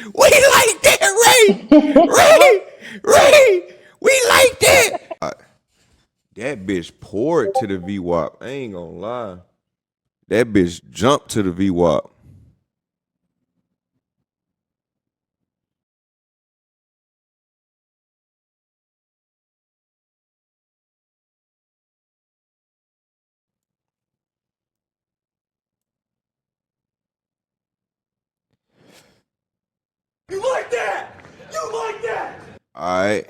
We like that, Ray. We like that. That bitch poured to the VWAP. I ain't gonna lie. That bitch jumped to the VWAP. You like that? You like that? All right.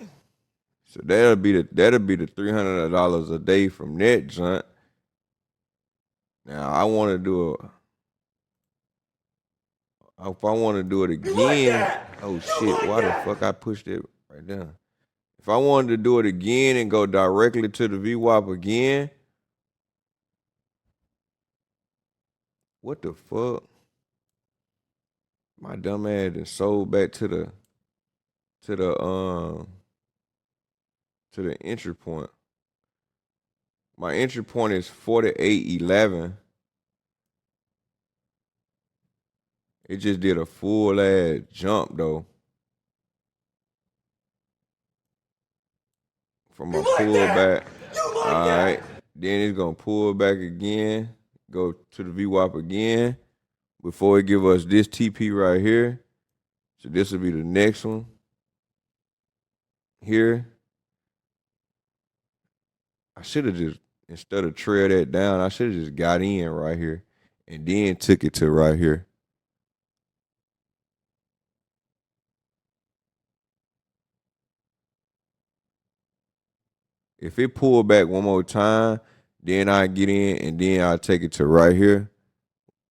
So that'll be the $300 a day from that joint. Now I want to do if I want to do it again. Oh shit! Why the fuck I pushed it right there? If I wanted to do it again and go directly to the VWAP again, what the fuck? My dumb ass done sold back to the to the entry point. My entry point is 48.11. It just did a full ass jump though. From a pullback. All right. Then it's gonna pull back again. Go to the VWAP again. Before it give us this TP right here. So this will be the next one. Here. I should have just, instead of trail that down, I should have just got in right here and then took it to right here. If it pull back one more time, then I get in and then I take it to right here.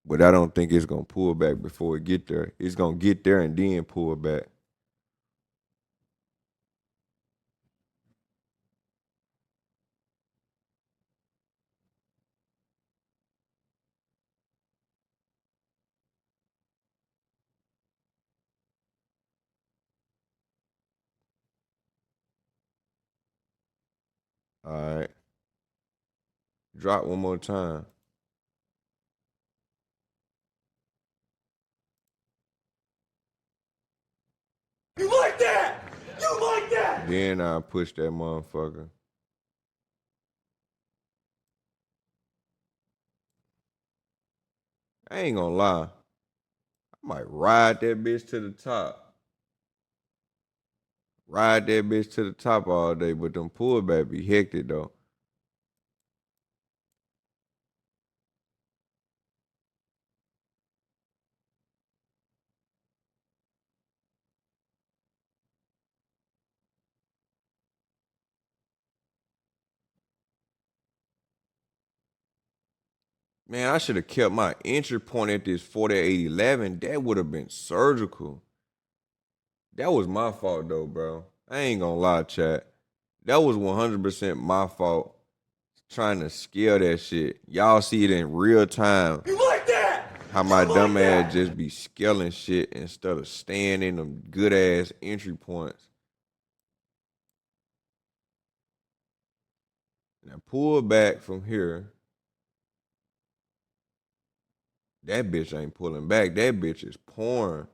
But I don't think it's gonna pull back before it get there. It's gonna get there and then pull back. All right. Drop one more time. You like that? You like that? Then I push that motherfucker. I ain't gonna lie. I might ride that bitch to the top. Ride that bitch to the top all day, but them pullback be hectic though. Man, I should have kept my entry point at this 48.11. That would have been surgical. That was my fault though, bro. I ain't gonna lie, chat. That was 100% my fault. Trying to scale that shit. Y'all see it in real time. You like that? How my dumb ass just be scaling shit instead of staying in them good ass entry points. Now pull back from here. That bitch ain't pulling back. That bitch is pouring.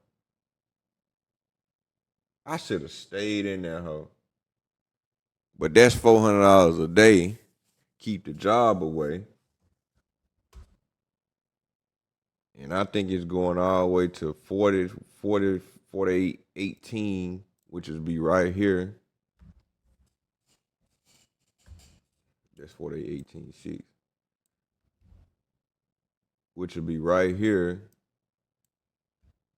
I should have stayed in that hoe. But that's $400 a day. Keep the job away. And I think it's going all the way to 48.18, which is be right here. That's 48.18.6. Which would be right here.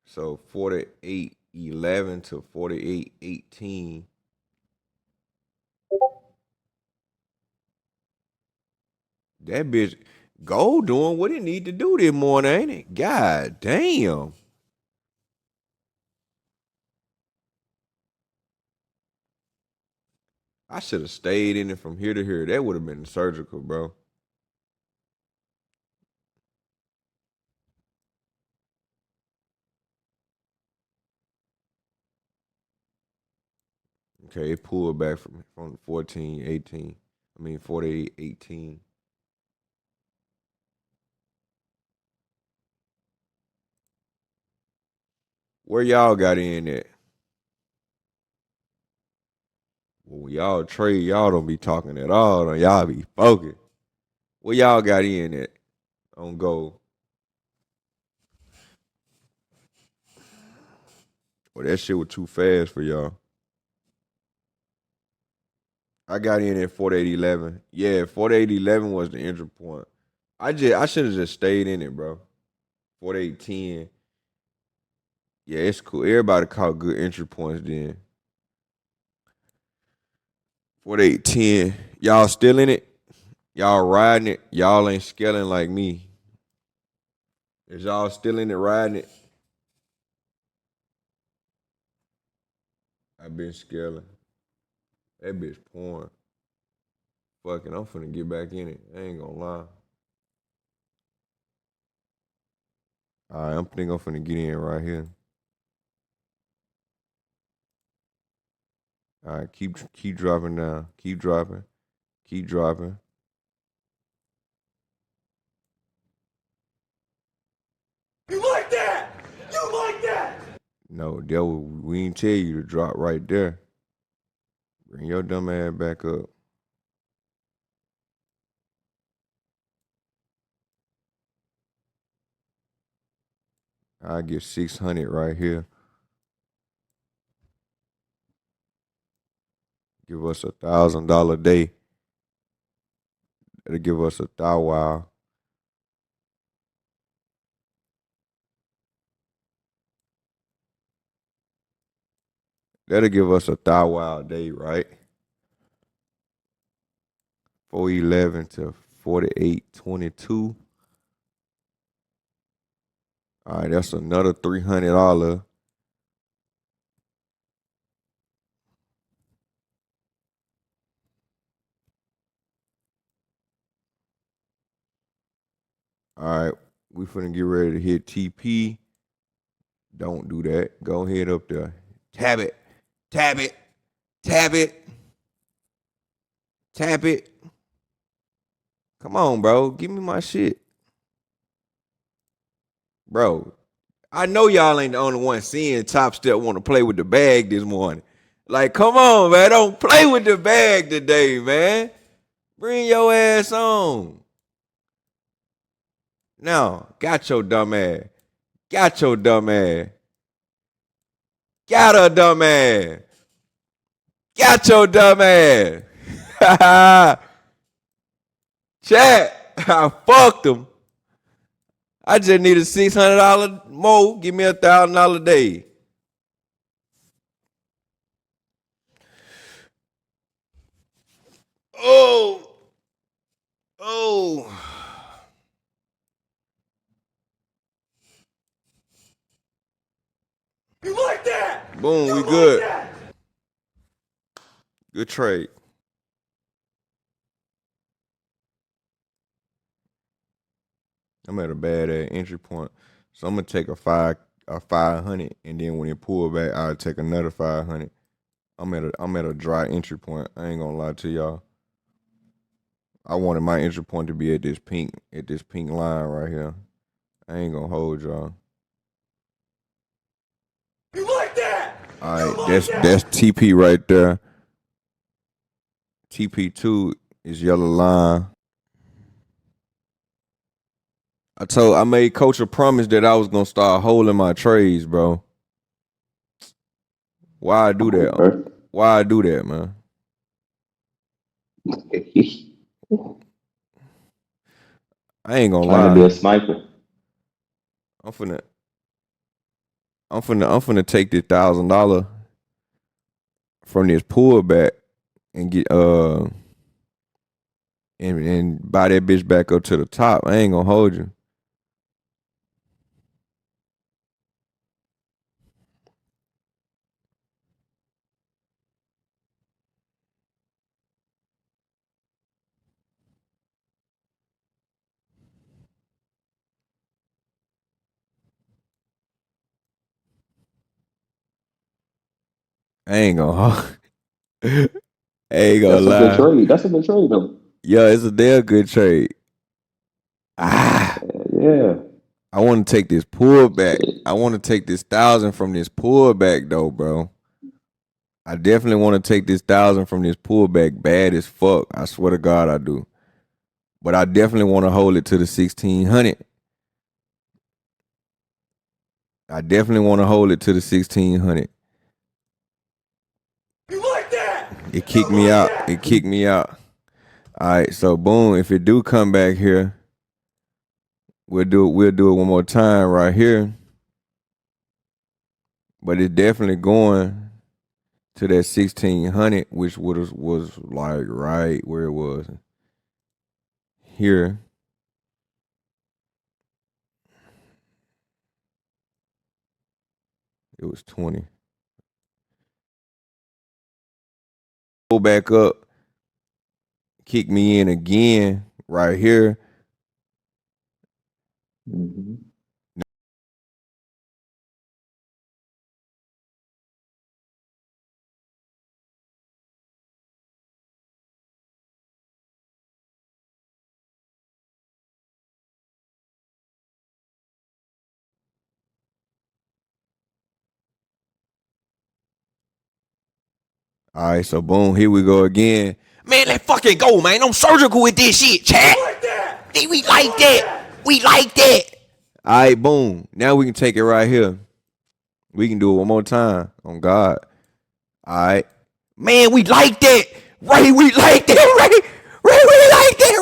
So 48.11 to 48.18. That bitch gold doing what it need to do this morning, ain't it? God damn. I should have stayed in it from here to here. That would have been surgical, bro. Okay, it pulled back from 14.18. I mean 48.18. Where y'all got in at? Well, when y'all trade, y'all don't be talking at all. Though. Y'all be focused. Where y'all got in at on gold? Well, that shit was too fast for y'all. I got in at 48.11. Yeah, 48.11 was the entry point. I should have just stayed in it, bro. 48.10. Yeah, it's cool. Everybody caught good entry points then. 48.10. Y'all still in it? Y'all riding it? Y'all ain't scaling like me. Is y'all still in it riding it? I been scaling. That bitch pouring. Fucking, I'm finna get back in it. I ain't gonna lie. Alright, I'm finna get in right here. Alright, keep dropping down. Keep dropping. Keep dropping. You like that? You like that? No, we ain't tell you to drop right there. Bring your dumb ass back up. I get 600 right here. Give us $1,000 day. That'll give us $1,000. That'll give us $1,000 day, right? 411 to 48.22. All right, that's another $300. All right, we finna get ready to hit TP. Don't do that. Go ahead up there. Tab it. Tab it. Tab it. Tap it. Come on, bro. Give me my shit. Bro, I know y'all ain't the only one seeing Top Step want to play with the bag this morning. Like, come on, man. Don't play with the bag today, man. Bring your ass on. Now, got your dumb ass. Got your dumb ass. Got her dumb ass. Got your dumb ass. Chat, I fucked him. I just need a $600 more. Give me $1,000 day. Oh. Oh. You like that? Boom, we good. Good trade. I'm at a bad entry point. So I'm gonna take a 500, and then when it pull back, I'll take another 500. I'm at a dry entry point. I ain't gonna lie to y'all. I wanted my entry point to be at this pink line right here. I ain't gonna hold y'all. You like that? All right, that's TP right there. TP2 is yellow line. I made Coach a promise that I was gonna start holding my trades, bro. Why I do that? Okay. Why I do that, man? I ain't gonna lie. Trying to be a sniper. I'm finna take this $1,000 from this pullback and get and buy that bitch back up to the top. I ain't gonna hold you. I ain't gonna hold. I ain't gonna lie. That's a good trade. That's a good trade, though. Yeah, it's a damn good trade. Ah. Yeah. I want to take this pullback. I want to take this 1,000 from this pullback though, bro. I definitely want to take this 1,000 from this pullback bad as fuck. I swear to God I do. But I definitely want to hold it to the 1,600. I definitely want to hold it to the 1,600. You like that? It kicked me out. It kicked me out. All right, so boom. If it do come back here, we'll do it one more time right here. But it's definitely going to that 1,600, which was like right where it was here. It was 20. Pull back up, kick me in again right here. Mm-hmm. All right, so boom, here we go again. Man, let's fucking go, man. I'm surgical with this shit, chat. Like that? We like that. We like that. All right, boom. Now we can take it right here. We can do it one more time. On God. All right. Man, we like that. Ray, we like that. Ray, we like that.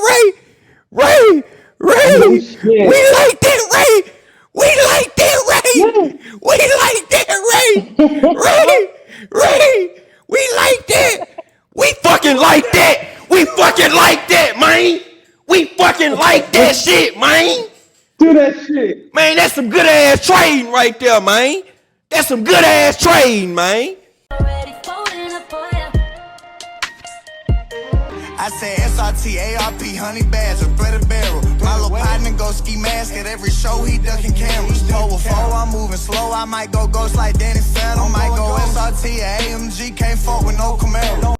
Ray. Oh, shit. We like that. Ray. We like that. Ray. We like that. Ray. We like that. We fucking like that. We fucking like that, man. We fucking like that shit, man. Do that shit. Man, that's some good ass trading right there, man. That's some good ass trading, man. I said SRT, ARP, honey badger, bread and barrel. My little partner go ski mask at every show, he ducking cameras. Over 4, I'm moving slow, I might go ghost like Danny Phantom. Might go SRT, AMG, can't fuck with no Camaro.